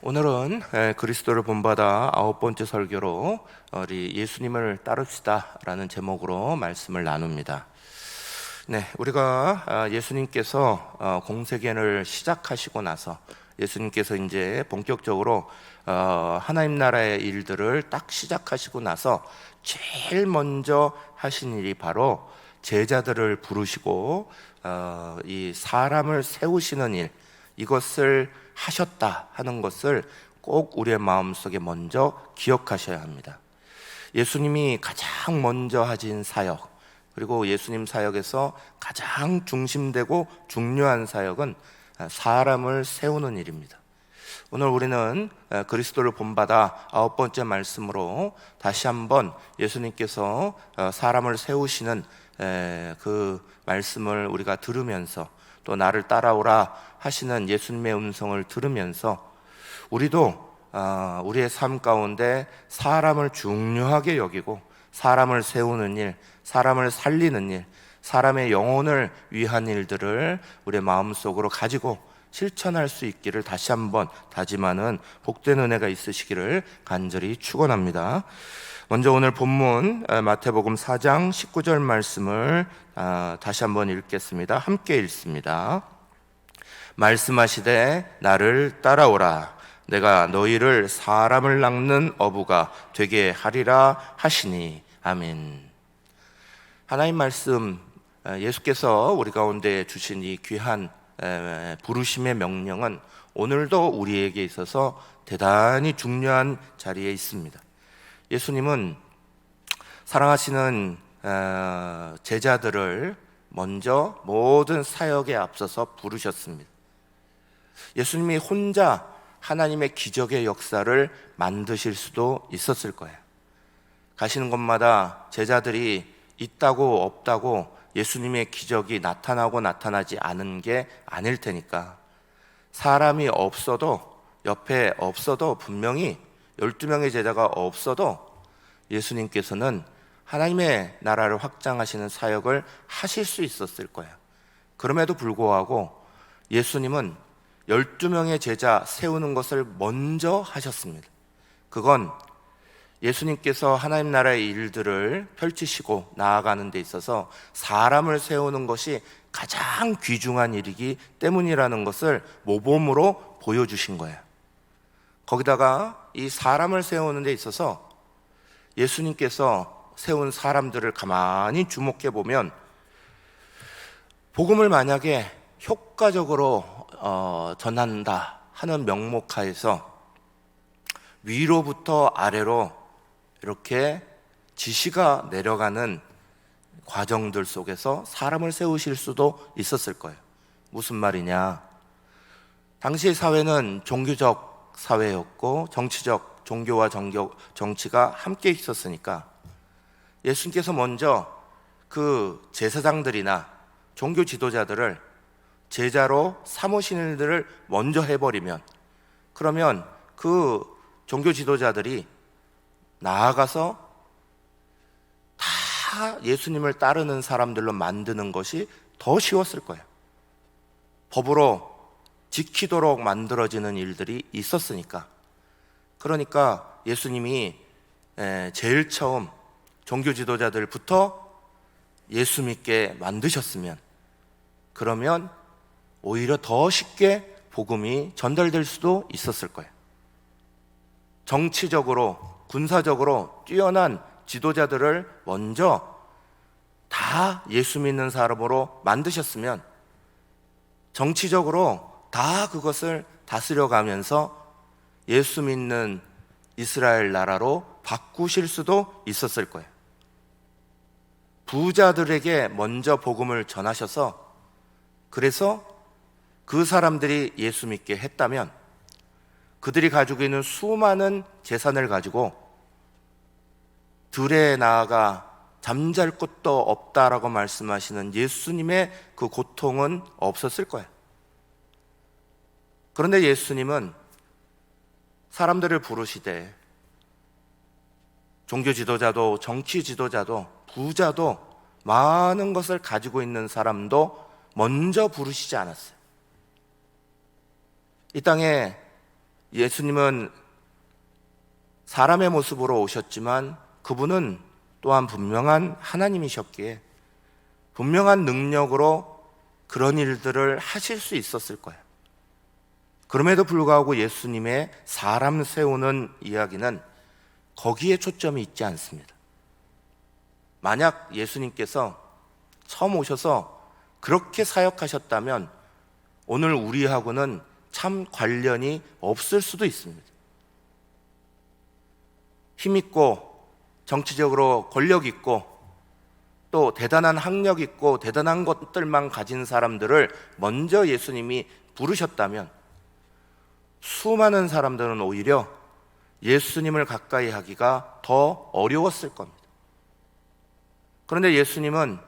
오늘은 그리스도를 본받아 9번째 설교로 우리 예수님을 따릅시다 라는 제목으로 말씀을 나눕니다. 우리가 예수님께서 공생애를 시작하시고 나서 예수님께서 이제 본격적으로 하나님 나라의 일들을 딱 시작하시고 나서 제일 먼저 하신 일이 바로 제자들을 부르시고 이 사람을 세우시는 일, 이것을 하셨다 하는 것을 꼭 우리의 마음속에 먼저 기억하셔야 합니다. 예수님이 가장 먼저 하신 사역, 그리고 예수님 사역에서 가장 중심되고 중요한 사역은 사람을 세우는 일입니다. 오늘 우리는 그리스도를 본받아 9번째 말씀으로 다시 한번 예수님께서 사람을 세우시는 그 말씀을 우리가 들으면서, 또 나를 따라오라 하시는 예수님의 음성을 들으면서 우리도 우리의 삶 가운데 사람을 중요하게 여기고 사람을 세우는 일, 사람을 살리는 일, 사람의 영혼을 위한 일들을 우리의 마음속으로 가지고 실천할 수 있기를 다시 한번 다짐하는 복된 은혜가 있으시기를 간절히 축원합니다. 먼저 오늘 본문 마태복음 4장 19절 말씀을 다시 한번 읽겠습니다. 함께 읽습니다. 말씀하시되 나를 따라오라. 내가 너희를 사람을 낚는 어부가 되게 하리라 하시니. 아멘. 하나님 말씀, 예수께서 우리 가운데 주신 이 귀한 부르심의 명령은 오늘도 우리에게 있어서 대단히 중요한 자리에 있습니다. 예수님은 사랑하시는 제자들을 먼저 모든 사역에 앞서서 부르셨습니다. 예수님이 혼자 하나님의 기적의 역사를 만드실 수도 있었을 거예요. 가시는 곳마다 제자들이 있다고 없다고 예수님의 기적이 나타나고 나타나지 않은 게 아닐 테니까, 사람이 없어도, 옆에 없어도, 분명히 12명의 제자가 없어도 예수님께서는 하나님의 나라를 확장하시는 사역을 하실 수 있었을 거예요. 그럼에도 불구하고 예수님은 12명의 제자 세우는 것을 먼저 하셨습니다. 그건 예수님께서 하나님 나라의 일들을 펼치시고 나아가는 데 있어서 사람을 세우는 것이 가장 귀중한 일이기 때문이라는 것을 모범으로 보여주신 거예요. 거기다가 이 사람을 세우는 데 있어서 예수님께서 세운 사람들을 가만히 주목해 보면, 복음을 만약에 효과적으로 전한다 하는 명목하에서 위로부터 아래로 이렇게 지시가 내려가는 과정들 속에서 사람을 세우실 수도 있었을 거예요. 무슨 말이냐? 당시의 사회는 종교적 사회였고 정치적, 종교와 정치가 함께 있었으니까 예수님께서 먼저 그 제사장들이나 종교 지도자들을 제자로 삼으시는 일들을 먼저 해버리면, 그러면 그 종교 지도자들이 나아가서 다 예수님을 따르는 사람들로 만드는 것이 더 쉬웠을 거예요. 법으로 지키도록 만들어지는 일들이 있었으니까. 그러니까 예수님이 제일 처음 종교 지도자들부터 예수 믿게 만드셨으면, 그러면 오히려 더 쉽게 복음이 전달될 수도 있었을 거예요. 정치적으로, 군사적으로 뛰어난 지도자들을 먼저 다 예수 믿는 사람으로 만드셨으면 정치적으로 다 그것을 다스려가면서 예수 믿는 이스라엘 나라로 바꾸실 수도 있었을 거예요. 부자들에게 먼저 복음을 전하셔서, 그래서 그 사람들이 예수 믿게 했다면 그들이 가지고 있는 수많은 재산을 가지고 들에 나아가 잠잘 곳도 없다라고 말씀하시는 예수님의 그 고통은 없었을 거예요. 그런데 예수님은 사람들을 부르시되 종교 지도자도 정치 지도자도 부자도 많은 것을 가지고 있는 사람도 먼저 부르시지 않았어요. 이 땅에 예수님은 사람의 모습으로 오셨지만 그분은 또한 분명한 하나님이셨기에 분명한 능력으로 그런 일들을 하실 수 있었을 거예요. 그럼에도 불구하고 예수님의 사람 세우는 이야기는 거기에 초점이 있지 않습니다. 만약 예수님께서 처음 오셔서 그렇게 사역하셨다면 오늘 우리하고는 참 관련이 없을 수도 있습니다. 힘있고 정치적으로 권력 있고 또 대단한 학력 있고 대단한 것들만 가진 사람들을 먼저 예수님이 부르셨다면 수많은 사람들은 오히려 예수님을 가까이 하기가 더 어려웠을 겁니다. 그런데 예수님은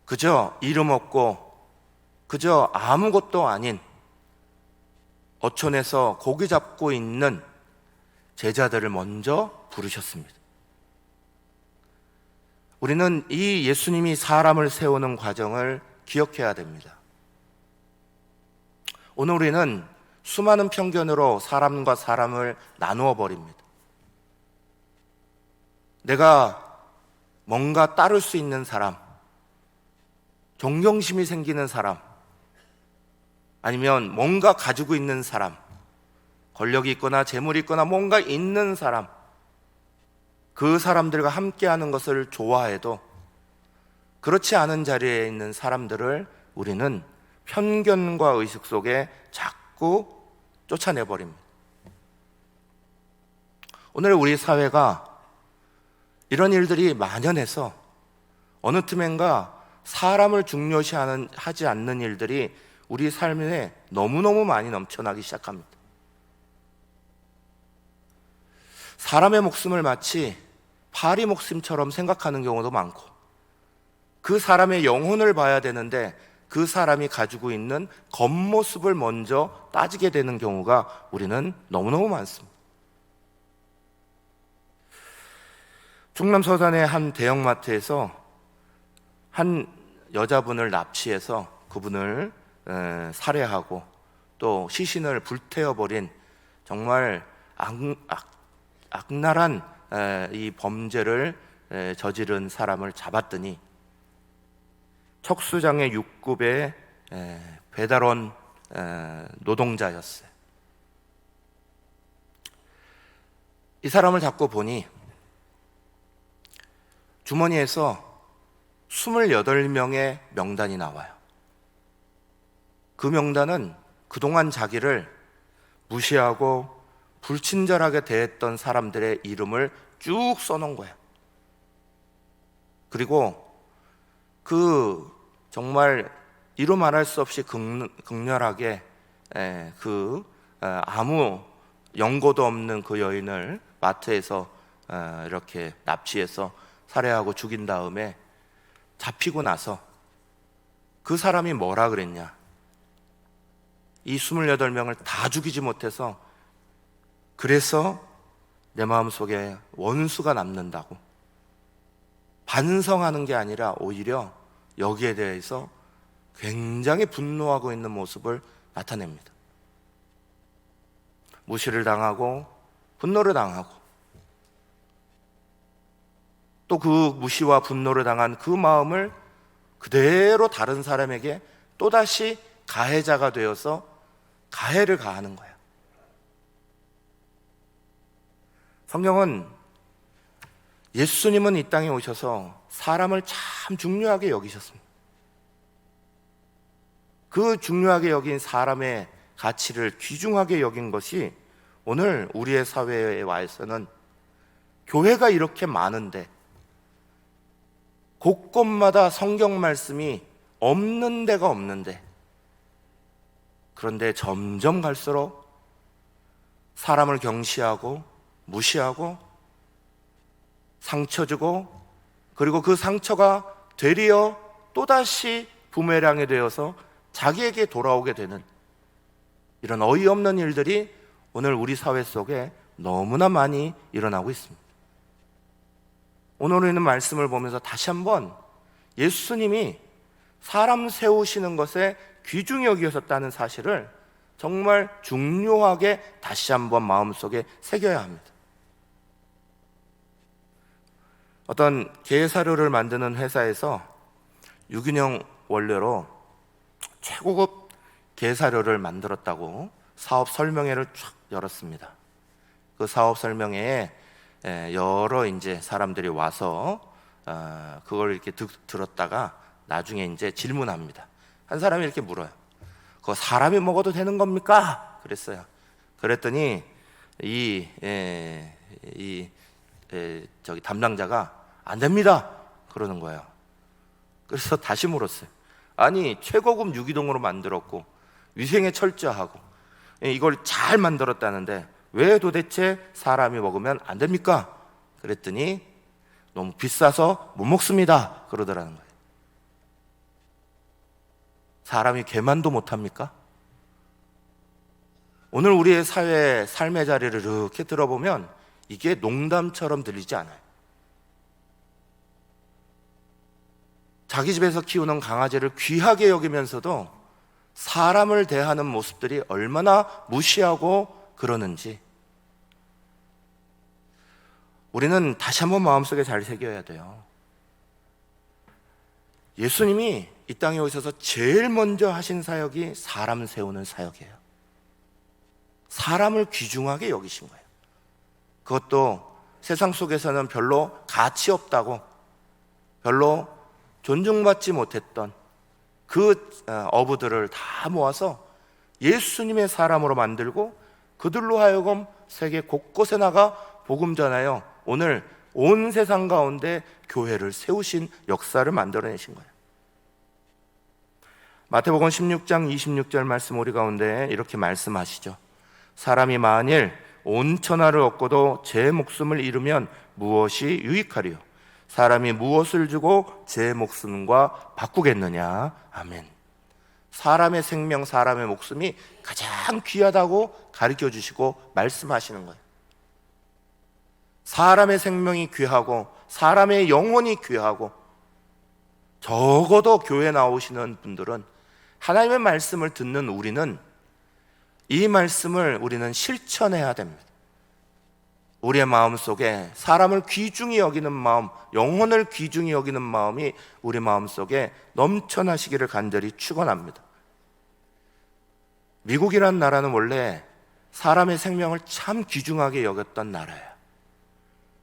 그저 이름 없고 그저 아무것도 아닌 어촌에서 고기 잡고 있는 제자들을 먼저 부르셨습니다. 우리는 이 예수님이 사람을 세우는 과정을 기억해야 됩니다. 오늘 우리는 수많은 편견으로 사람과 사람을 나누어 버립니다. 내가 뭔가 따를 수 있는 사람, 존경심이 생기는 사람, 아니면 뭔가 가지고 있는 사람, 권력이 있거나 재물이 있거나 뭔가 있는 사람, 그 사람들과 함께하는 것을 좋아해도 그렇지 않은 자리에 있는 사람들을 우리는 편견과 의식 속에 자꾸 쫓아내버립니다. 오늘 우리 사회가 이런 일들이 만연해서 어느 틈엔가 사람을 중요시하지 않는 일들이 우리 삶에 너무너무 많이 넘쳐나기 시작합니다. 사람의 목숨을 마치 파리 목숨처럼 생각하는 경우도 많고 그 사람의 영혼을 봐야 되는데 그 사람이 가지고 있는 겉모습을 먼저 따지게 되는 경우가 우리는 너무너무 많습니다. 충남 서산의 한 대형마트에서 한 여자분을 납치해서 그분을 살해하고 또 시신을 불태워버린 정말 악랄한 이 범죄를 저지른 사람을 잡았더니 척수장애 6급의 배달원 노동자였어요. 이 사람을 잡고 보니 주머니에서 28명의 명단이 나와요. 그 명단은 그동안 자기를 무시하고 불친절하게 대했던 사람들의 이름을 쭉 써놓은 거예요. 그리고 그 정말 이루 말할 수 없이 극렬하게 아무 연고도 없는 그 여인을 마트에서 이렇게 납치해서 살해하고 죽인 다음에 잡히고 나서 그 사람이 뭐라 그랬냐? 이 28명을 다 죽이지 못해서 그래서 내 마음속에 원수가 남는다고 반성하는 게 아니라 오히려 여기에 대해서 굉장히 분노하고 있는 모습을 나타냅니다. 무시를 당하고 분노를 당하고 또 그 무시와 분노를 당한 그 마음을 그대로 다른 사람에게 또다시 가해자가 되어서 가해를 가하는 거예요. 성경은 예수님은 이 땅에 오셔서 사람을 참 중요하게 여기셨습니다. 그 중요하게 여긴 사람의 가치를 귀중하게 여긴 것이 오늘 우리의 사회에 와서는 교회가 이렇게 많은데 곳곳마다 성경 말씀이 없는 데가 없는데 그런데 점점 갈수록 사람을 경시하고 무시하고 상처 주고 그리고 그 상처가 되리어 또다시 부메랑이 되어서 자기에게 돌아오게 되는 이런 어이없는 일들이 오늘 우리 사회 속에 너무나 많이 일어나고 있습니다. 오늘 우리는 말씀을 보면서 다시 한번 예수님이 사람 세우시는 것에 귀중히 여기셨다는 사실을 정말 중요하게 다시 한번 마음속에 새겨야 합니다. 어떤 게사료를 만드는 회사에서 유기농 원료로 최고급 게사료를 만들었다고 사업 설명회를 쫙 열었습니다. 그 사업 설명회에 여러 이제 사람들이 와서 그걸 이렇게 들었다가 나중에 이제 질문합니다. 한 사람이 이렇게 물어요. 그거 사람이 먹어도 되는 겁니까? 그랬어요. 그랬더니 저기 담당자가 안 됩니다. 그러는 거예요. 그래서 다시 물었어요. 아니, 최고급 유기농으로 만들었고 위생에 철저하고 이걸 잘 만들었다는데 왜 도대체 사람이 먹으면 안 됩니까? 그랬더니 너무 비싸서 못 먹습니다. 그러더라는 거예요. 사람이 개만도 못합니까? 오늘 우리의 사회, 삶의 자리를 이렇게 들어보면 이게 농담처럼 들리지 않아요. 자기 집에서 키우는 강아지를 귀하게 여기면서도 사람을 대하는 모습들이 얼마나 무시하고 그러는지 우리는 다시 한번 마음속에 잘 새겨야 돼요. 예수님이 이 땅에 오셔서 제일 먼저 하신 사역이 사람 세우는 사역이에요. 사람을 귀중하게 여기신 거예요. 그것도 세상 속에서는 별로 가치 없다고, 별로 존중받지 못했던 그 어부들을 다 모아서 예수님의 사람으로 만들고 그들로 하여금 세계 곳곳에 나가 복음 전하여 오늘 온 세상 가운데 교회를 세우신 역사를 만들어내신 거예요. 마태복음 16장 26절 말씀 우리 가운데 이렇게 말씀하시죠. 사람이 만일 온 천하를 얻고도 제 목숨을 잃으면 무엇이 유익하리요? 사람이 무엇을 주고 제 목숨과 바꾸겠느냐? 아멘. 사람의 생명, 사람의 목숨이 가장 귀하다고 가르쳐 주시고 말씀하시는 거예요. 사람의 생명이 귀하고 사람의 영혼이 귀하고, 적어도 교회 나오시는 분들은 하나님의 말씀을 듣는 우리는 이 말씀을 우리는 실천해야 됩니다. 우리의 마음속에 사람을 귀중히 여기는 마음, 영혼을 귀중히 여기는 마음이 우리 마음속에 넘쳐나시기를 간절히 축원합니다. 미국이란 나라는 원래 사람의 생명을 참 귀중하게 여겼던 나라예요.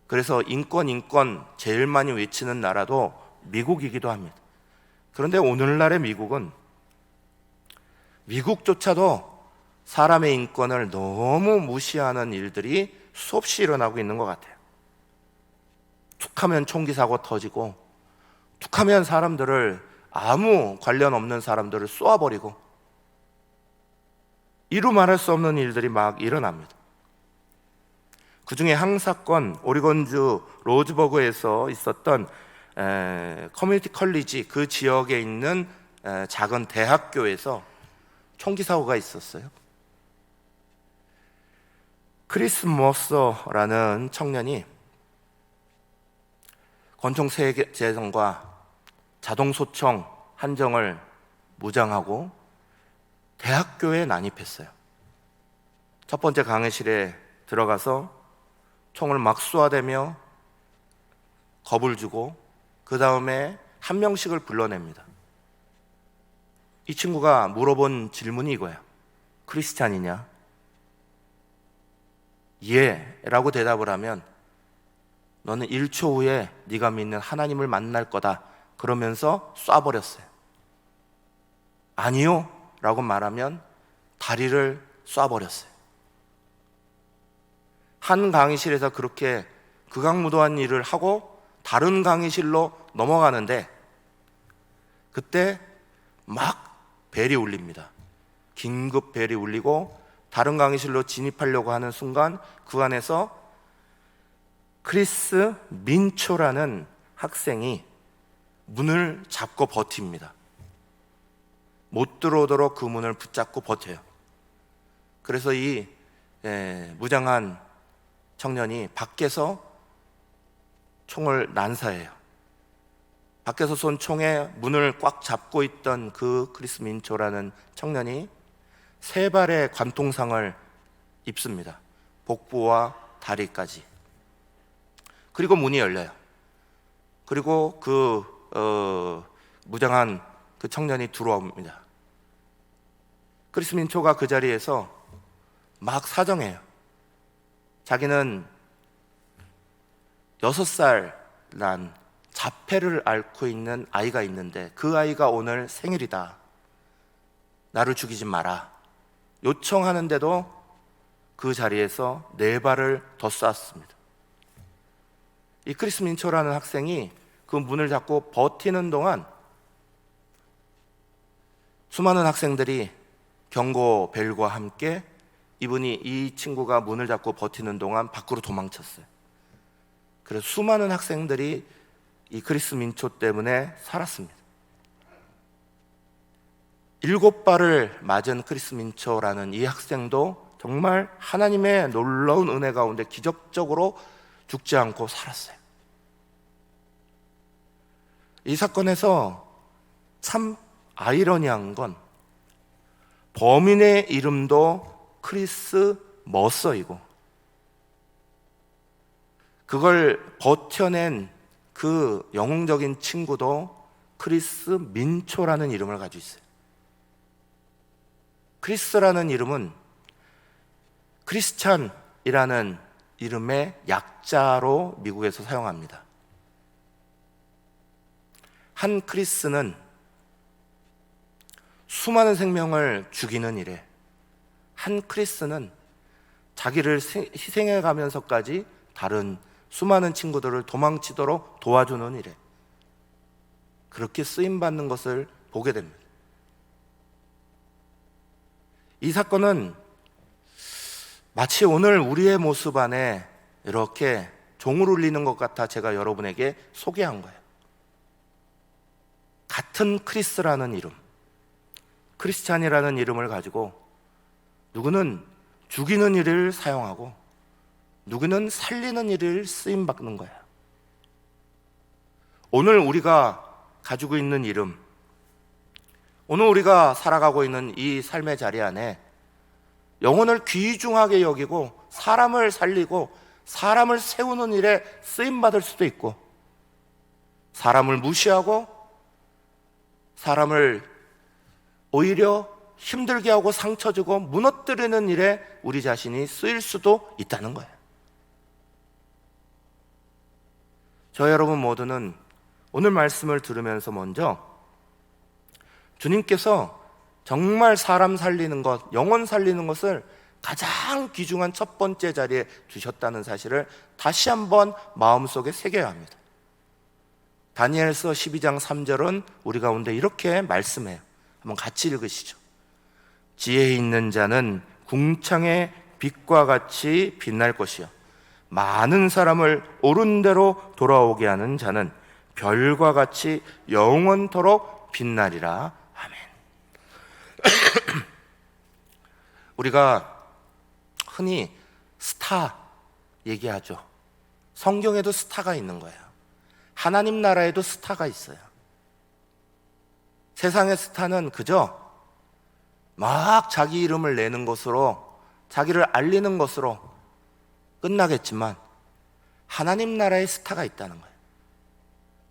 그래서 인권 제일 많이 외치는 나라도 미국이기도 합니다. 그런데 오늘날의 미국은 미국조차도 사람의 인권을 너무 무시하는 일들이 수없이 일어나고 있는 것 같아요. 툭하면 총기 사고 터지고, 툭하면 사람들을, 아무 관련 없는 사람들을 쏘아버리고, 이루 말할 수 없는 일들이 막 일어납니다. 그 중에 한 사건, 오리건주 로즈버그에서 있었던 커뮤니티 컬리지, 그 지역에 있는 작은 대학교에서 총기 사고가 있었어요. 크리스 머서라는 청년이 권총 세제성과 자동소총 한정을 무장하고 대학교에 난입했어요. 첫 번째 강의실에 들어가서 총을 막 쏘아대며 겁을 주고 그 다음에 한 명씩을 불러냅니다. 이 친구가 물어본 질문이 이거야. 크리스찬이냐? 예 라고 대답을 하면 너는 1초 후에 네가 믿는 하나님을 만날 거다 그러면서 쏴버렸어요. 아니요 라고 말하면 다리를 쏴버렸어요. 한 강의실에서 그렇게 극악무도한 일을 하고 다른 강의실로 넘어가는데 그때 막 벨이 울립니다. 긴급 벨이 울리고 다른 강의실로 진입하려고 하는 순간 그 안에서 크리스 민초라는 학생이 문을 잡고 버팁니다. 못 들어오도록 그 문을 붙잡고 버텨요. 그래서 이 무장한 청년이 밖에서 총을 난사해요. 밖에서 쏜 총에 문을 꽉 잡고 있던 그 크리스 민초라는 청년이 세 발의 관통상을 입습니다. 복부와 다리까지. 그리고 문이 열려요. 그리고 무장한 그 청년이 들어옵니다. 크리스 민초가 그 자리에서 막 사정해요. 자기는 6살 난 자폐를 앓고 있는 아이가 있는데 그 아이가 오늘 생일이다. 나를 죽이지 마라. 요청하는데도 그 자리에서 4발을 더 쐈습니다. 이 크리스 민초라는 학생이 그 문을 잡고 버티는 동안 수많은 학생들이 경고 벨과 함께 이분이 이 친구가 문을 잡고 버티는 동안 밖으로 도망쳤어요. 그래서 수많은 학생들이 이 크리스 민초 때문에 살았습니다. 7발을 맞은 크리스 민초라는 이 학생도 정말 하나님의 놀라운 은혜 가운데 기적적으로 죽지 않고 살았어요. 이 사건에서 참 아이러니한 건 범인의 이름도 크리스 머서이고 그걸 버텨낸 그 영웅적인 친구도 크리스 민초라는 이름을 가지고 있어요. 크리스라는 이름은 크리스찬이라는 이름의 약자로 미국에서 사용합니다. 한 크리스는 수많은 생명을 죽이는 일에, 한 크리스는 자기를 희생해 가면서까지 다른 수많은 친구들을 도망치도록 도와주는 일에 그렇게 쓰임받는 것을 보게 됩니다. 이 사건은 마치 오늘 우리의 모습 안에 이렇게 종을 울리는 것 같아 제가 여러분에게 소개한 거예요. 같은 크리스라는 이름, 크리스찬이라는 이름을 가지고 누구는 죽이는 일을 사용하고 누구는 살리는 일을 쓰임받는 거예요. 오늘 우리가 가지고 있는 이름, 오늘 우리가 살아가고 있는 이 삶의 자리 안에 영혼을 귀중하게 여기고 사람을 살리고 사람을 세우는 일에 쓰임받을 수도 있고 사람을 무시하고 사람을 오히려 힘들게 하고 상처 주고 무너뜨리는 일에 우리 자신이 쓰일 수도 있다는 거예요. 저 여러분 모두는 오늘 말씀을 들으면서 먼저 주님께서 정말 사람 살리는 것, 영혼 살리는 것을 가장 귀중한 첫 번째 자리에 두셨다는 사실을 다시 한번 마음속에 새겨야 합니다. 다니엘서 12장 3절은 우리 가운데 이렇게 말씀해요. 한번 같이 읽으시죠. 지혜 있는 자는 궁창의 빛과 같이 빛날 것이요 많은 사람을 옳은 대로 돌아오게 하는 자는 별과 같이 영원토록 빛나리라. 아멘. 우리가 흔히 스타 얘기하죠. 성경에도 스타가 있는 거예요. 하나님 나라에도 스타가 있어요. 세상의 스타는 그저 막 자기 이름을 내는 것으로, 자기를 알리는 것으로 끝나겠지만 하나님 나라의 스타가 있다는 거예요.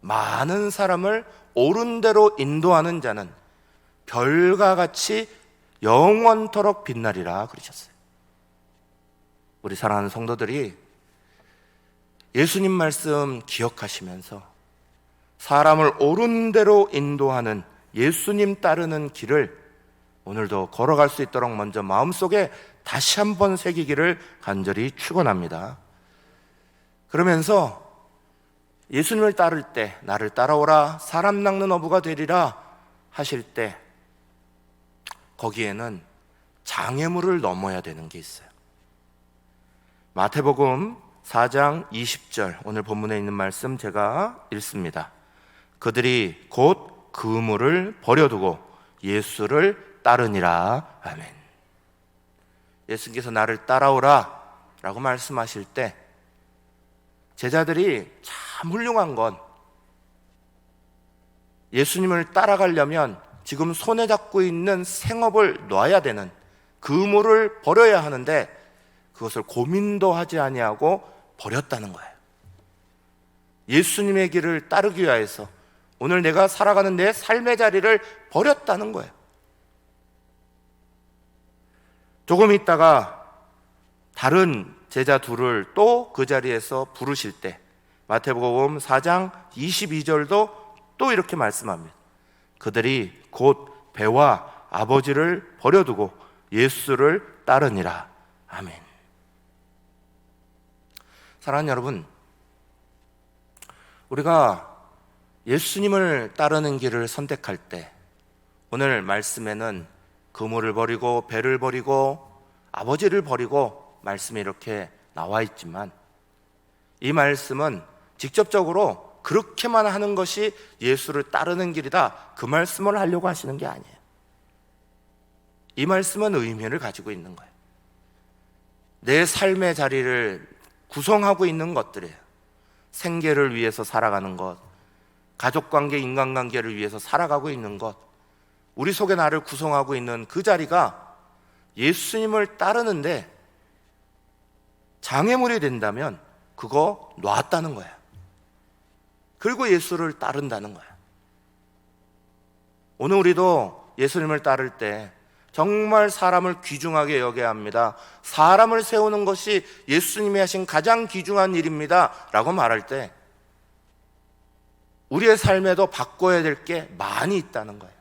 많은 사람을 옳은 대로 인도하는 자는 별과 같이 영원토록 빛나리라 그러셨어요. 우리 사랑하는 성도들이 예수님 말씀 기억하시면서 사람을 옳은 대로 인도하는 예수님 따르는 길을 오늘도 걸어갈 수 있도록 먼저 마음속에 다시 한번 새기기를 간절히 축원합니다. 그러면서 예수님을 따를 때 나를 따라오라 사람 낚는 어부가 되리라 하실 때 거기에는 장애물을 넘어야 되는 게 있어요. 마태복음 4장 20절 오늘 본문에 있는 말씀 제가 읽습니다. 그들이 곧 그물을 버려두고 예수를 따르니라. 아멘. 예수님께서 나를 따라오라 라고 말씀하실 때 제자들이 참 훌륭한 건 예수님을 따라가려면 지금 손에 잡고 있는 생업을 놔야 되는, 그물을 버려야 하는데 그것을 고민도 하지 아니하고 버렸다는 거예요. 예수님의 길을 따르기 위해서 오늘 내가 살아가는 내 삶의 자리를 버렸다는 거예요. 조금 있다가 다른 제자 둘을 또 그 자리에서 부르실 때 마태복음 4장 22절도 또 이렇게 말씀합니다. 그들이 곧 배와 아버지를 버려두고 예수를 따르니라. 아멘. 사랑하는 여러분, 우리가 예수님을 따르는 길을 선택할 때 오늘 말씀에는 그물을 버리고 배를 버리고 아버지를 버리고 말씀이 이렇게 나와 있지만 이 말씀은 직접적으로 그렇게만 하는 것이 예수를 따르는 길이다, 그 말씀을 하려고 하시는 게 아니에요. 이 말씀은 의미를 가지고 있는 거예요. 내 삶의 자리를 구성하고 있는 것들이에요. 생계를 위해서 살아가는 것, 가족관계, 인간관계를 위해서 살아가고 있는 것, 우리 속에 나를 구성하고 있는 그 자리가 예수님을 따르는데 장애물이 된다면 그거 놨다는 거야. 그리고 예수를 따른다는 거야. 오늘 우리도 예수님을 따를 때 정말 사람을 귀중하게 여겨야 합니다. 사람을 세우는 것이 예수님이 하신 가장 귀중한 일입니다 라고 말할 때 우리의 삶에도 바꿔야 될 게 많이 있다는 거예요.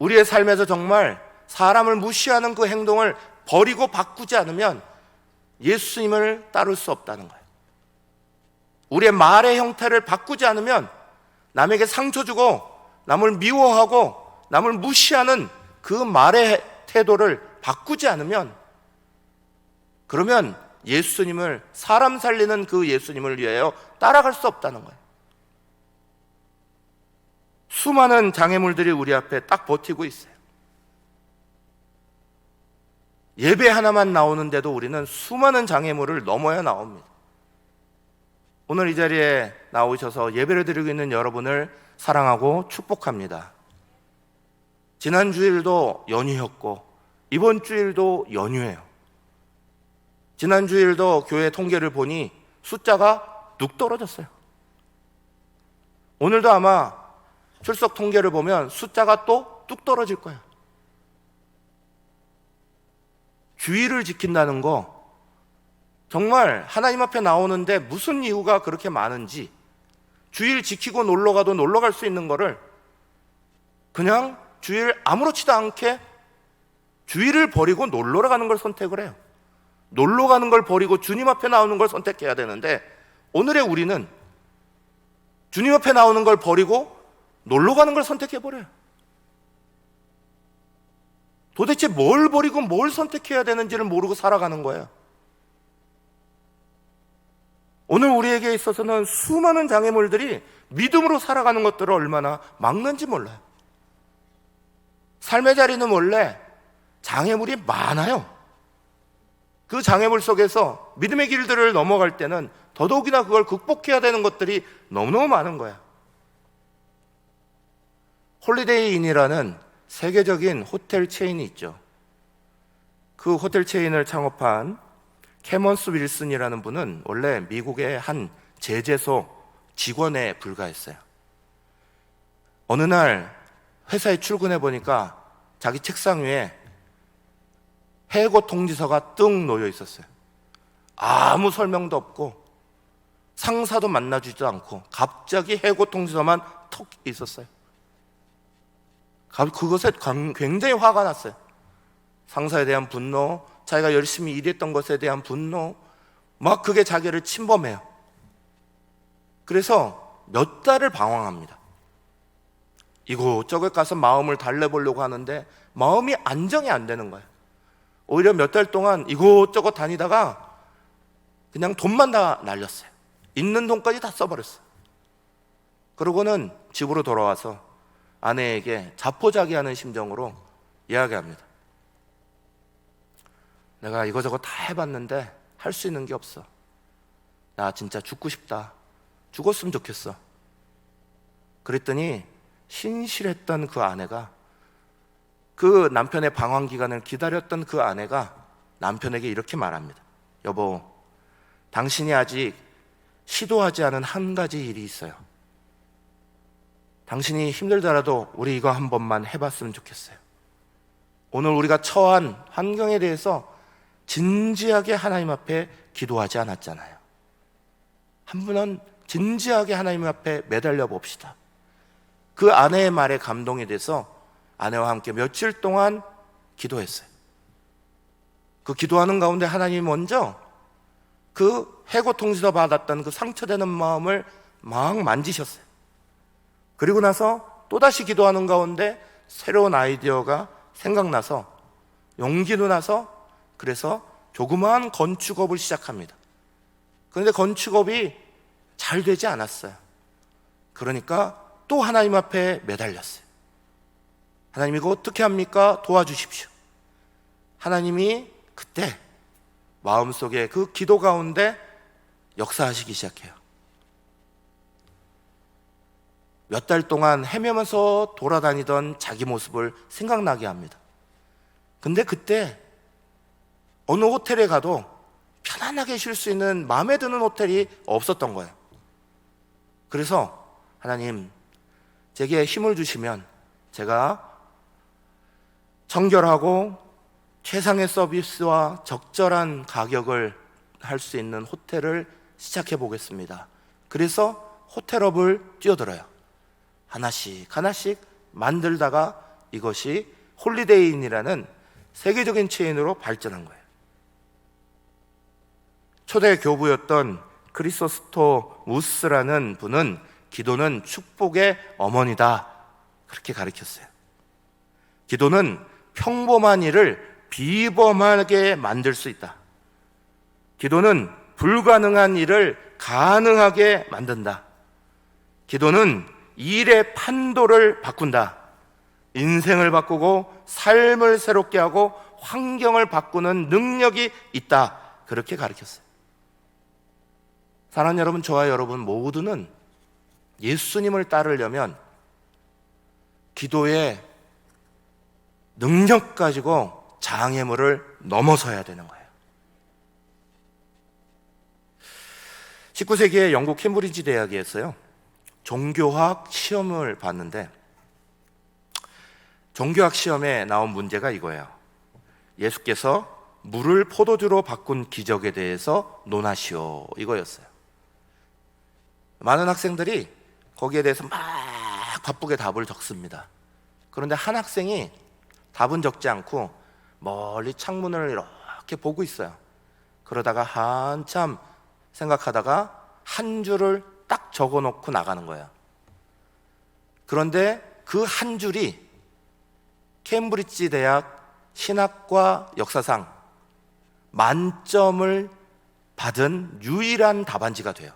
우리의 삶에서 정말 사람을 무시하는 그 행동을 버리고 바꾸지 않으면 예수님을 따를 수 없다는 거예요. 우리의 말의 형태를 바꾸지 않으면 남에게 상처 주고 남을 미워하고 남을 무시하는 그 말의 태도를 바꾸지 않으면 그러면 예수님을, 사람 살리는 그 예수님을 위하여 따라갈 수 없다는 거예요. 수많은 장애물들이 우리 앞에 딱 버티고 있어요. 예배 하나만 나오는데도 우리는 수많은 장애물을 넘어야 나옵니다. 오늘 이 자리에 나오셔서 예배를 드리고 있는 여러분을 사랑하고 축복합니다. 지난 주일도 연휴였고 이번 주일도 연휴예요. 지난 주일도 교회 통계를 보니 숫자가 뚝 떨어졌어요. 오늘도 아마 출석 통계를 보면 숫자가 또 뚝 떨어질 거예요. 주의를 지킨다는 거 정말 하나님 앞에 나오는데 무슨 이유가 그렇게 많은지, 주일 지키고 놀러가도 놀러갈 수 있는 거를 그냥 주일 아무렇지도 않게 주일을 버리고 놀러 가는 걸 선택을 해요. 놀러 가는 걸 버리고 주님 앞에 나오는 걸 선택해야 되는데 오늘의 우리는 주님 앞에 나오는 걸 버리고 놀러 가는 걸 선택해버려요. 도대체 뭘 버리고 뭘 선택해야 되는지를 모르고 살아가는 거예요. 오늘 우리에게 있어서는 수많은 장애물들이 믿음으로 살아가는 것들을 얼마나 막는지 몰라요. 삶의 자리는 원래 장애물이 많아요. 그 장애물 속에서 믿음의 길들을 넘어갈 때는 더더욱이나 그걸 극복해야 되는 것들이 너무너무 많은 거야. 홀리데이인이라는 세계적인 호텔 체인이 있죠. 그 호텔 체인을 창업한 캐먼스 윌슨이라는 분은 원래 미국의 한 제재소 직원에 불과했어요. 어느 날 회사에 출근해 보니까 자기 책상 위에 해고 통지서가 뜩 놓여 있었어요. 아무 설명도 없고 상사도 만나주지도 않고 갑자기 해고 통지서만 턱 있었어요. 그것에 굉장히 화가 났어요. 상사에 대한 분노, 자기가 열심히 일했던 것에 대한 분노, 막 그게 자기를 침범해요. 그래서 몇 달을 방황합니다. 이곳저곳 가서 마음을 달래보려고 하는데 마음이 안정이 안 되는 거예요. 오히려 몇 달 동안 이곳저곳 다니다가 그냥 돈만 다 날렸어요. 있는 돈까지 다 써버렸어요. 그러고는 집으로 돌아와서 아내에게 자포자기하는 심정으로 이야기합니다. 내가 이거저거 다 해봤는데 할 수 있는 게 없어. 나 진짜 죽고 싶다. 죽었으면 좋겠어. 그랬더니 신실했던 그 아내가 그 남편의 방황 기간을 기다렸던 그 아내가 남편에게 이렇게 말합니다. 여보, 당신이 아직 시도하지 않은 한 가지 일이 있어요. 당신이 힘들더라도 우리 이거 한 번만 해봤으면 좋겠어요. 오늘 우리가 처한 환경에 대해서 진지하게 하나님 앞에 기도하지 않았잖아요. 한 분은 진지하게 하나님 앞에 매달려 봅시다. 그 아내의 말에 감동이 돼서 아내와 함께 며칠 동안 기도했어요. 그 기도하는 가운데 하나님이 먼저 그 해고 통지서 받았던 그 상처되는 마음을 막 만지셨어요. 그리고 나서 또다시 기도하는 가운데 새로운 아이디어가 생각나서 용기도 나서 그래서 조그마한 건축업을 시작합니다. 그런데 건축업이 잘 되지 않았어요. 그러니까 또 하나님 앞에 매달렸어요. 하나님 이거 어떻게 합니까? 도와주십시오. 하나님이 그때 마음속에 그 기도 가운데 역사하시기 시작해요. 몇 달 동안 헤매면서 돌아다니던 자기 모습을 생각나게 합니다. 근데 그때 어느 호텔에 가도 편안하게 쉴 수 있는 마음에 드는 호텔이 없었던 거예요. 그래서 하나님, 제게 힘을 주시면 제가 청결하고 최상의 서비스와 적절한 가격을 할 수 있는 호텔을 시작해 보겠습니다. 그래서 호텔업을 뛰어들어요. 하나씩 하나씩 만들다가 이것이 홀리데이인이라는 세계적인 체인으로 발전한 거예요. 초대 교부였던 크리소스토무스라는 분은 기도는 축복의 어머니다, 그렇게 가르쳤어요. 기도는 평범한 일을 비범하게 만들 수 있다. 기도는 불가능한 일을 가능하게 만든다. 기도는 일의 판도를 바꾼다. 인생을 바꾸고 삶을 새롭게 하고 환경을 바꾸는 능력이 있다. 그렇게 가르쳤어요. 사랑하는 여러분, 저와 여러분 모두는 예수님을 따르려면 기도의 능력 가지고 장애물을 넘어서야 되는 거예요. 19세기에 영국 캠브리지 대학에서요, 종교학 시험을 봤는데 종교학 시험에 나온 문제가 이거예요. 예수께서 물을 포도주로 바꾼 기적에 대해서 논하시오, 이거였어요. 많은 학생들이 거기에 대해서 막 바쁘게 답을 적습니다. 그런데 한 학생이 답은 적지 않고 멀리 창문을 이렇게 보고 있어요. 그러다가 한참 생각하다가 한 줄을 딱 적어놓고 나가는 거예요. 그런데 그 한 줄이 캠브리지 대학 신학과 역사상 만점을 받은 유일한 답안지가 돼요.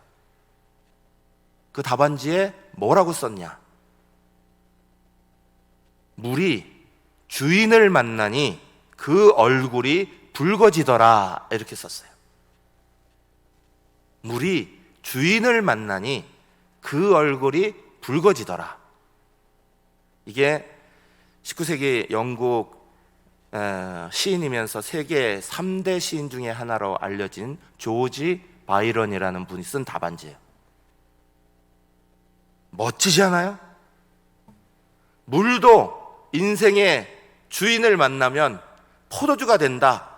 그 답안지에 뭐라고 썼냐? 물이 주인을 만나니 그 얼굴이 붉어지더라, 이렇게 썼어요. 물이 주인을 만나니 그 얼굴이 붉어지더라. 이게 19세기 영국 시인이면서 세계 3대 시인 중에 하나로 알려진 조지 바이런이라는 분이 쓴 답안지예요. 멋지지 않아요? 물도 인생의 주인을 만나면 포도주가 된다.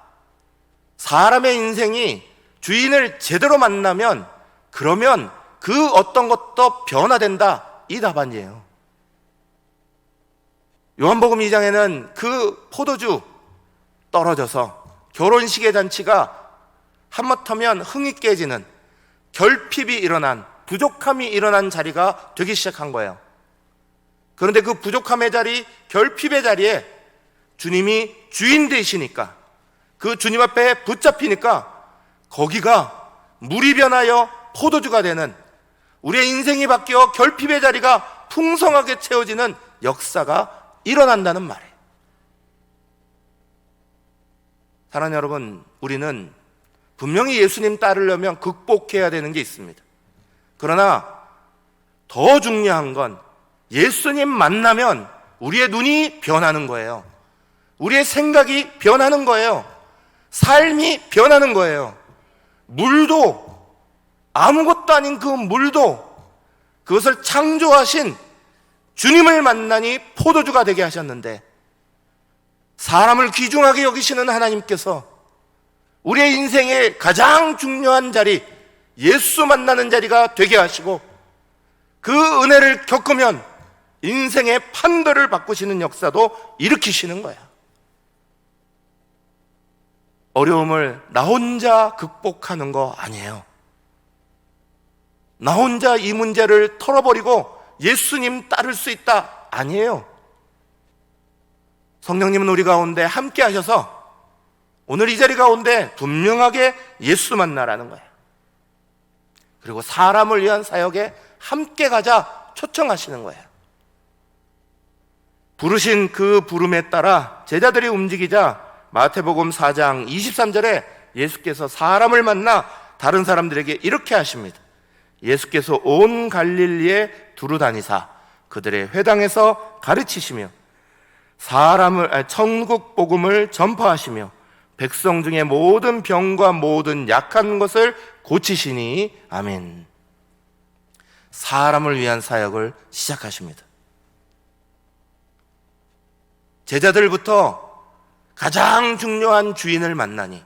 사람의 인생이 주인을 제대로 만나면 그러면 그 어떤 것도 변화된다. 이 답안이에요. 요한복음 2장에는 그 포도주 떨어져서 결혼식의 잔치가 하마터면 흥이 깨지는, 결핍이 일어난, 부족함이 일어난 자리가 되기 시작한 거예요. 그런데 그 부족함의 자리, 결핍의 자리에 주님이 주인 되시니까, 그 주님 앞에 붙잡히니까 거기가 물이 변하여 포도주가 되는, 우리의 인생이 바뀌어 결핍의 자리가 풍성하게 채워지는 역사가 일어난다는 말이에요. 사랑하는 여러분, 우리는 분명히 예수님 따르려면 극복해야 되는 게 있습니다. 그러나 더 중요한 건 예수님 만나면 우리의 눈이 변하는 거예요. 우리의 생각이 변하는 거예요. 삶이 변하는 거예요. 물도, 아무것도 아닌 그 물도 그것을 창조하신 주님을 만나니 포도주가 되게 하셨는데, 사람을 귀중하게 여기시는 하나님께서 우리의 인생의 가장 중요한 자리, 예수 만나는 자리가 되게 하시고, 그 은혜를 겪으면 인생의 판도를 바꾸시는 역사도 일으키시는 거야. 어려움을 나 혼자 극복하는 거 아니에요. 나 혼자 이 문제를 털어버리고 예수님 따를 수 있다 아니에요. 성령님은 우리 가운데 함께 하셔서 오늘 이 자리 가운데 분명하게 예수 만나라는 거예요. 그리고 사람을 위한 사역에 함께 가자 초청하시는 거예요. 부르신 그 부름에 따라 제자들이 움직이자 마태복음 4장 23절에 예수께서 사람을 만나 다른 사람들에게 이렇게 하십니다. 예수께서 온 갈릴리에 두루 다니사 그들의 회당에서 가르치시며 천국 복음을 전파하시며 백성 중에 모든 병과 모든 약한 것을 고치시니 아멘. 사람을 위한 사역을 시작하십니다. 제자들부터 가장 중요한 주인을 만나니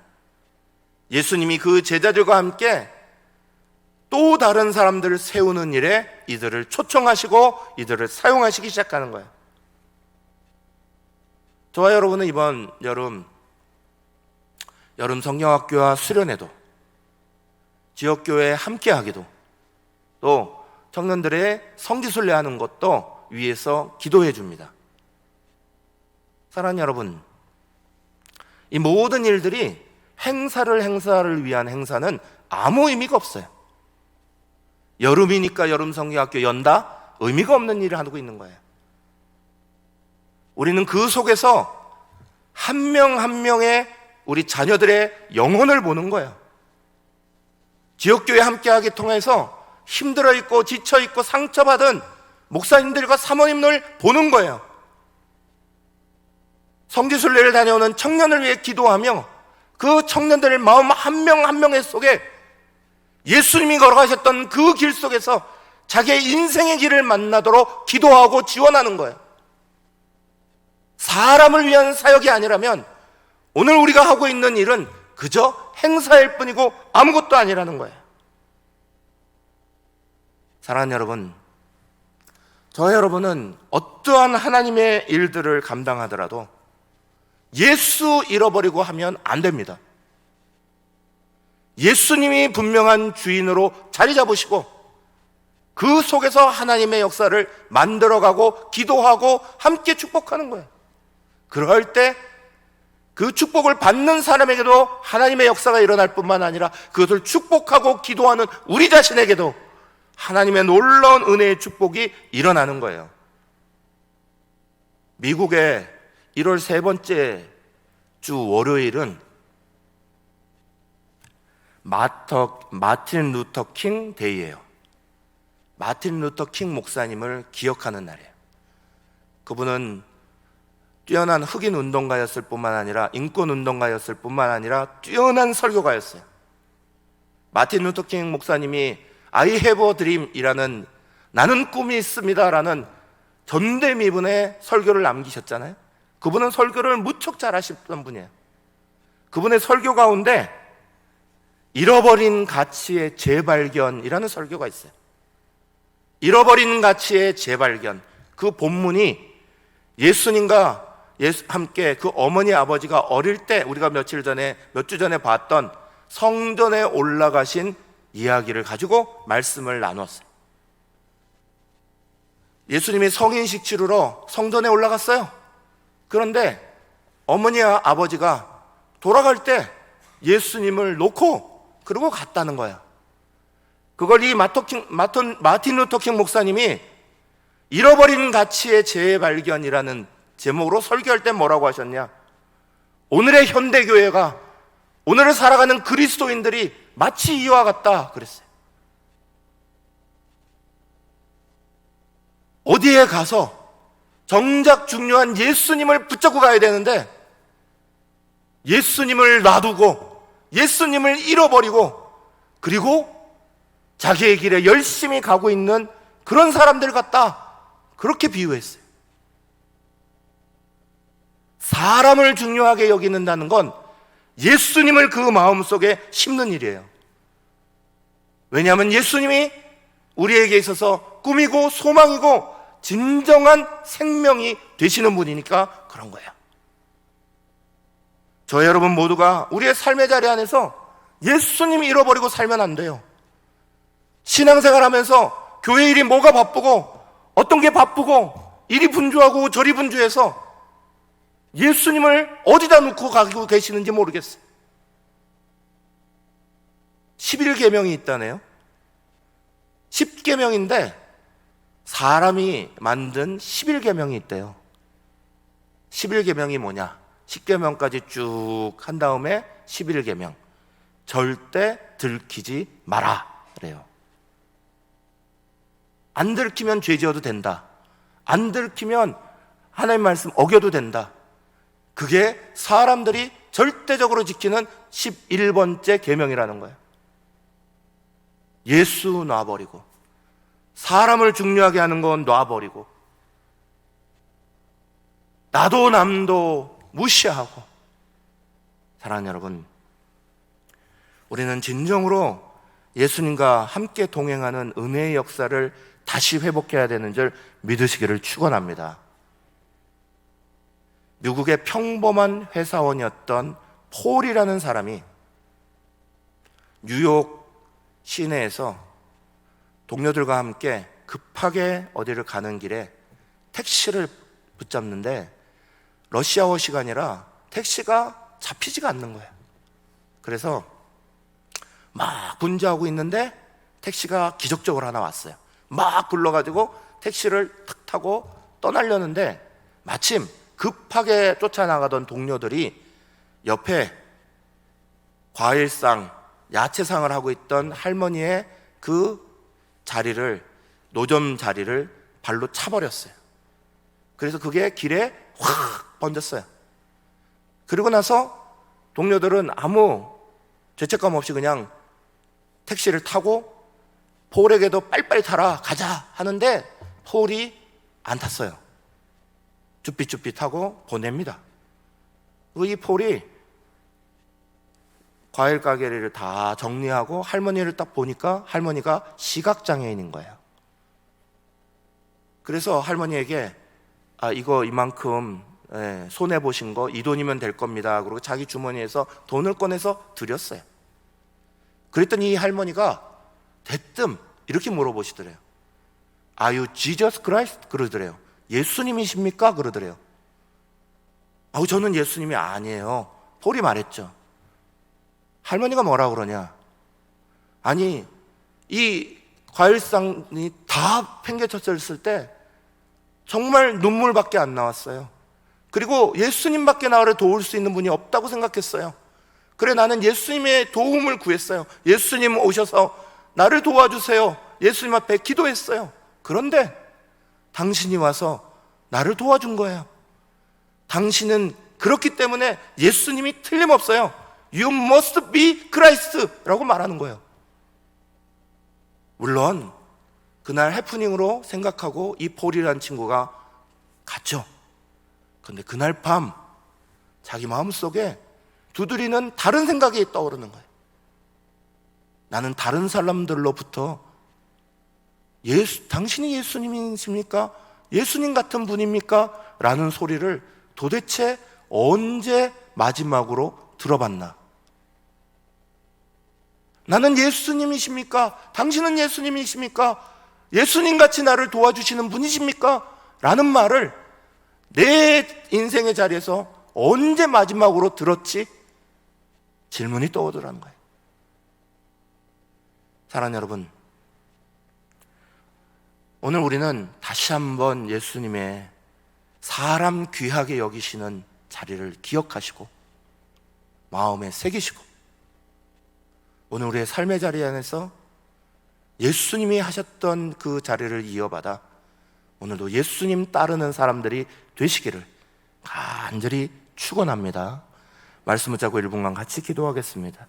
예수님이 그 제자들과 함께 또 다른 사람들을 세우는 일에 이들을 초청하시고 이들을 사용하시기 시작하는 거예요. 저와 여러분은 이번 여름 성경학교와 수련회도, 지역교회에 함께하기도, 또 청년들의 성지순례 하는 것도 위해서 기도해 줍니다. 사랑하는 여러분, 이 모든 일들이 행사를 위한 행사는 아무 의미가 없어요. 여름이니까 여름 성경학교 연다? 의미가 없는 일을 하고 있는 거예요. 우리는 그 속에서 한 명 한 명의 우리 자녀들의 영혼을 보는 거예요. 지역교회 함께하기 통해서 힘들어 있고 지쳐 있고 상처받은 목사님들과 사모님을 보는 거예요. 성지순례를 다녀오는 청년을 위해 기도하며 그 청년들의 마음 한 명 한 명의 속에 예수님이 걸어가셨던 그 길 속에서 자기의 인생의 길을 만나도록 기도하고 지원하는 거예요. 사람을 위한 사역이 아니라면 오늘 우리가 하고 있는 일은 그저 행사일 뿐이고 아무것도 아니라는 거예요. 사랑하는 여러분, 저 여러분은 어떠한 하나님의 일들을 감당하더라도 예수 잃어버리고 하면 안 됩니다. 예수님이 분명한 주인으로 자리 잡으시고 그 속에서 하나님의 역사를 만들어가고 기도하고 함께 축복하는 거예요. 그럴 때 그 축복을 받는 사람에게도 하나님의 역사가 일어날 뿐만 아니라 그것을 축복하고 기도하는 우리 자신에게도 하나님의 놀라운 은혜의 축복이 일어나는 거예요. 미국의 1월 세 번째 주 월요일은 마틴 루터 킹 데이예요. 마틴 루터 킹 목사님을 기억하는 날이에요. 그분은 뛰어난 흑인 운동가였을 뿐만 아니라 인권 운동가였을 뿐만 아니라 뛰어난 설교가였어요. 마틴 루터 킹 목사님이 I have a dream이라는 나는 꿈이 있습니다라는 전대미문의 설교를 남기셨잖아요. 그분은 설교를 무척 잘하셨던 분이에요. 그분의 설교 가운데 잃어버린 가치의 재발견이라는 설교가 있어요. 잃어버린 가치의 재발견. 그 본문이 예수님과 함께 그 어머니 아버지가 어릴 때 우리가 몇 주 전에 봤던 성전에 올라가신 이야기를 가지고 말씀을 나눴어요. 예수님이 성인식 치르러 성전에 올라갔어요. 그런데 어머니와 아버지가 돌아갈 때 예수님을 놓고 그러고 갔다는 거예요. 그걸 이 마틴 루터 킹 목사님이 잃어버린 가치의 재발견이라는 제목으로 설교할 때 뭐라고 하셨냐? 오늘의 현대교회가, 오늘을 살아가는 그리스도인들이 마치 이와 같다 그랬어요. 어디에 가서 정작 중요한 예수님을 붙잡고 가야 되는데 예수님을 놔두고 예수님을 잃어버리고 그리고 자기의 길에 열심히 가고 있는 그런 사람들 같다, 그렇게 비유했어요. 사람을 중요하게 여기는다는 건 예수님을 그 마음속에 심는 일이에요. 왜냐하면 예수님이 우리에게 있어서 꿈이고 소망이고 진정한 생명이 되시는 분이니까 그런 거예요. 저 여러분 모두가 우리의 삶의 자리 안에서 예수님 잃어버리고 살면 안 돼요. 신앙생활 하면서 교회 일이 뭐가 바쁘고 어떤 게 바쁘고 이리 분주하고 저리 분주해서 예수님을 어디다 놓고 가고 계시는지 모르겠어요. 11계명이 있다네요. 10계명인데 사람이 만든 11계명이 있대요. 11계명이 뭐냐? 10계명까지 쭉 한 다음에 11계명. 절대 들키지 마라 그래요. 안 들키면 죄 지어도 된다. 안 들키면 하나님 말씀 어겨도 된다. 그게 사람들이 절대적으로 지키는 11번째 계명이라는 거예요. 예수 놔버리고 사람을 중요하게 하는 건 놔버리고 나도 남도 무시하고. 사랑하는 여러분, 우리는 진정으로 예수님과 함께 동행하는 은혜의 역사를 다시 회복해야 되는 줄 믿으시기를 축원합니다. 미국의 평범한 회사원이었던 폴이라는 사람이 뉴욕 시내에서 동료들과 함께 급하게 어디를 가는 길에 택시를 붙잡는데 러시아워 시간이라 택시가 잡히지가 않는 거예요. 그래서 막 분주하고 있는데 택시가 기적적으로 하나 왔어요. 막 불러가지고 택시를 탁 타고 떠나려는데 마침 급하게 쫓아나가던 동료들이 옆에 과일상, 야채상을 하고 있던 할머니의 그 자리를, 노점 자리를 발로 차버렸어요. 그래서 그게 길에 확 번졌어요. 그리고 나서 동료들은 아무 죄책감 없이 그냥 택시를 타고 폴에게도 빨리빨리 타라, 가자 하는데 폴이 안 탔어요. 쭈삣쭈삣 타고 보냅니다. 이 폴이 과일 가게를 다 정리하고 할머니를 딱 보니까 할머니가 시각장애인인 거예요. 그래서 할머니에게 이거 이만큼 손해보신 거 이 돈이면 될 겁니다. 그리고 자기 주머니에서 돈을 꺼내서 드렸어요. 그랬더니 이 할머니가 대뜸 이렇게 물어보시더래요. Are you Jesus Christ? 그러더래요. 예수님이십니까? 그러더래요. 저는 예수님이 아니에요. 폴이 말했죠. 할머니가 뭐라 그러냐? 아니, 이 과일상이 다 팽개쳤을 때 정말 눈물밖에 안 나왔어요. 그리고 예수님밖에 나를 도울 수 있는 분이 없다고 생각했어요. 그래, 나는 예수님의 도움을 구했어요. 예수님 오셔서 나를 도와주세요. 예수님 앞에 기도했어요. 그런데 당신이 와서 나를 도와준 거예요. 당신은 그렇기 때문에 예수님이 틀림없어요. You must be Christ 라고 말하는 거예요. 물론 그날 해프닝으로 생각하고 이 폴이라는 친구가 갔죠. 그런데 그날 밤 자기 마음속에 두드리는 다른 생각이 떠오르는 거예요. 나는 다른 사람들로부터 당신이 예수님이십니까? 예수님 같은 분입니까? 라는 소리를 도대체 언제 마지막으로 들어봤나? 나는 예수님이십니까? 당신은 예수님이십니까? 예수님같이 나를 도와주시는 분이십니까? 라는 말을 내 인생의 자리에서 언제 마지막으로 들었지? 질문이 떠오르라는 거예요. 사랑하는 여러분, 오늘 우리는 다시 한번 예수님의 사람 귀하게 여기시는 자리를 기억하시고 마음에 새기시고 오늘 우리의 삶의 자리 안에서 예수님이 하셨던 그 자리를 이어받아 오늘도 예수님 따르는 사람들이 되시기를 간절히 축원합니다. 말씀 붙잡고 1분간 같이 기도하겠습니다.